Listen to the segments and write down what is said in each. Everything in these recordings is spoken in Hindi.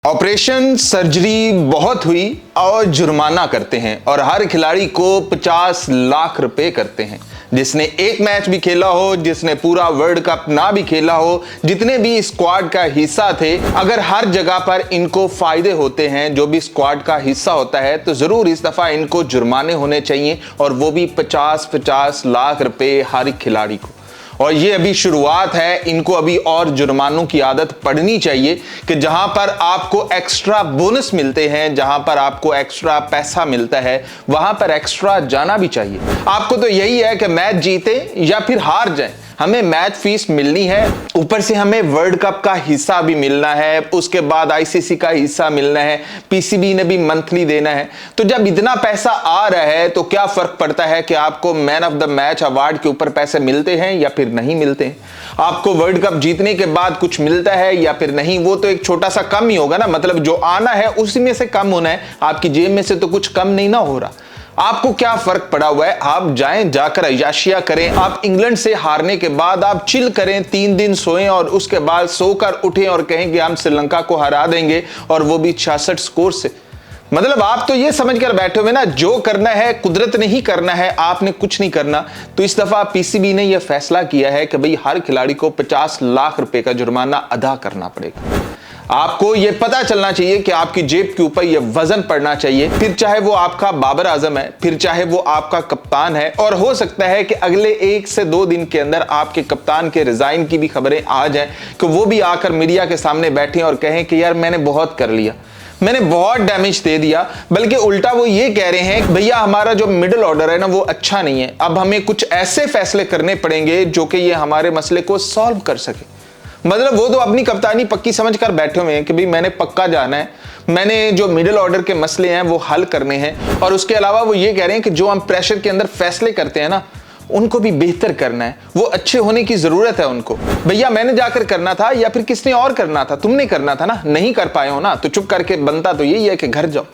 ऑपरेशन सर्जरी बहुत हुई और जुर्माना करते हैं और हर खिलाड़ी को 50 लाख रुपए करते हैं। जिसने एक मैच भी खेला हो, जिसने पूरा वर्ल्ड कप ना भी खेला हो, जितने भी स्क्वाड का हिस्सा थे, अगर हर जगह पर इनको फायदे होते हैं जो भी स्क्वाड का हिस्सा होता है, तो जरूर इस दफा इनको जुर्माने होने चाहिए और वो भी 50-50 लाख रुपए हर खिलाड़ी को। और ये अभी शुरुआत है, इनको अभी और जुर्मानों की आदत पड़नी चाहिए कि जहां पर आपको एक्स्ट्रा बोनस मिलते हैं, जहां पर आपको एक्स्ट्रा पैसा मिलता है, वहां पर एक्स्ट्रा जाना भी चाहिए। आपको तो यही है कि मैच जीते या फिर हार जाए, हमें मैच फीस मिलनी है, ऊपर से हमें वर्ल्ड कप का हिस्सा भी मिलना है, उसके बाद आईसीसी का हिस्सा मिलना है, पीसीबी ने भी मंथली देना है। तो जब इतना पैसा आ रहा है तो क्या फर्क पड़ता है कि आपको man of the match award के ऊपर पैसे मिलते हैं या फिर नहीं मिलते हैं, आपको वर्ल्ड कप जीतने के बाद कुछ मिलता है या फिर नहीं, वो तो एक छोटा सा कम ही होगा ना। मतलब जो आना है उसी में से कम होना है, आपकी जेब में से तो कुछ कम नहीं ना हो रहा। आपको क्या फर्क पड़ा हुआ है, आप जाएं, जाकर अय्याशिया करें। आप इंग्लैंड से हारने के बाद आप चिल करें, 3 दिन सोएं और उसके बाद सोकर उठें और कहें कि हम श्रीलंका को हरा देंगे और वो भी 66 स्कोर से। मतलब आप तो ये समझकर बैठे हुए ना, जो करना है कुदरत ने ही करना है, आपने कुछ नहीं करना। तो इस दफा पीसीबी ने यह फैसला किया है कि भाई हर खिलाड़ी को 50 लाख रुपए का जुर्माना अदा करना पड़ेगा। आपको यह पता चलना चाहिए कि आपकी जेब के ऊपर यह वजन पड़ना चाहिए, फिर चाहे वो आपका बाबर आजम है, फिर चाहे वो आपका कप्तान है, और हो सकता है कि अगले 1 से 2 दिन के अंदर आपके कप्तान के रिजाइन की भी खबरें आ जाएं कि वो भी आकर मीडिया के सामने बैठे और कहें कि यार मैंने बहुत कर लिया, मैंने बहुत डैमेज दे दिया। बल्कि उल्टा वो ये कह रहे हैं भैया हमारा जो मिडिल ऑर्डर है ना वो अच्छा नहीं है, अब हमें कुछ ऐसे फैसले करने पड़ेंगे जो कि ये हमारे मसले को सॉल्व कर सके। मतलब वो तो अपनी कप्तानी पक्की समझकर बैठे हुए हैं कि भाई मैंने पक्का जाना है, मैंने जो मिडिल ऑर्डर के मसले हैं वो हल करने हैं। और उसके अलावा वो ये कह रहे हैं कि जो हम प्रेशर के अंदर फैसले करते हैं ना, उनको भी बेहतर करना है, वो अच्छे होने की जरूरत है उनको। भैया मैंने जाकर करना था या फिर किसने और करना था, तुमने करना था ना, नहीं कर पाए हो ना, तो चुप करके बनता तो यही है कि घर जाओ।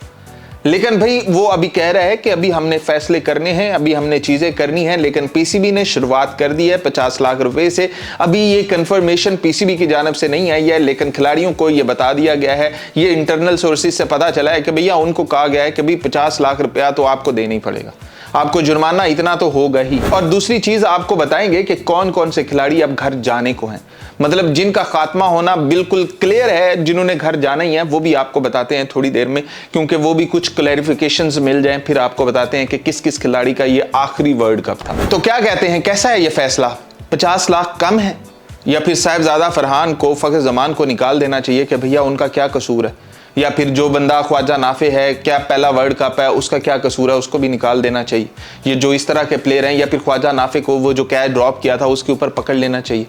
लेकिन भाई वो अभी कह रहा है कि अभी हमने फैसले करने हैं, अभी हमने चीजें करनी है। लेकिन पीसीबी ने शुरुआत कर दी है 50 लाख रुपए से। अभी ये कंफर्मेशन पीसीबी की जानब से नहीं आई है, लेकिन खिलाड़ियों को ये बता दिया गया है, ये इंटरनल सोर्सेज से पता चला है कि भैया उनको कहा गया है कि भाई 50 लाख रुपया तो आपको देना ही पड़ेगा, आपको जुर्माना इतना तो होगा ही। और दूसरी चीज आपको बताएंगे कि कौन कौन से खिलाड़ी अब घर जाने को हैं, मतलब जिनका खात्मा होना बिल्कुल क्लियर है, जिन्होंने घर जाना ही है, वो भी आपको बताते हैं थोड़ी देर में, क्योंकि वो भी कुछ क्लैरिफिकेशंस मिल जाएं, फिर आपको बताते हैं कि किस किस खिलाड़ी का ये आखिरी वर्ल्ड कप था। तो क्या कहते हैं, कैसा है ये फैसला? 50 लाख कम है या फिर साहिबजादा फरहान को, फखर जमान को निकाल देना चाहिए कि भैया उनका क्या कसूर है? या फिर जो बंदा ख्वाजा नाफे है, क्या पहला वर्ल्ड कप है, उसका क्या कसूर है, उसको भी निकाल देना चाहिए? ये जो इस तरह के प्लेयर हैं, या फिर ख्वाजा नाफे को वो जो कैच ड्रॉप किया था उसके ऊपर पकड़ लेना चाहिए?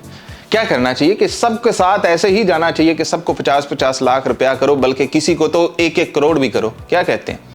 क्या करना चाहिए कि सबके साथ ऐसे ही जाना चाहिए कि सबको 50-50 लाख रुपया करो, बल्कि किसी को तो 1-1 करोड़ भी करो? क्या कहते हैं?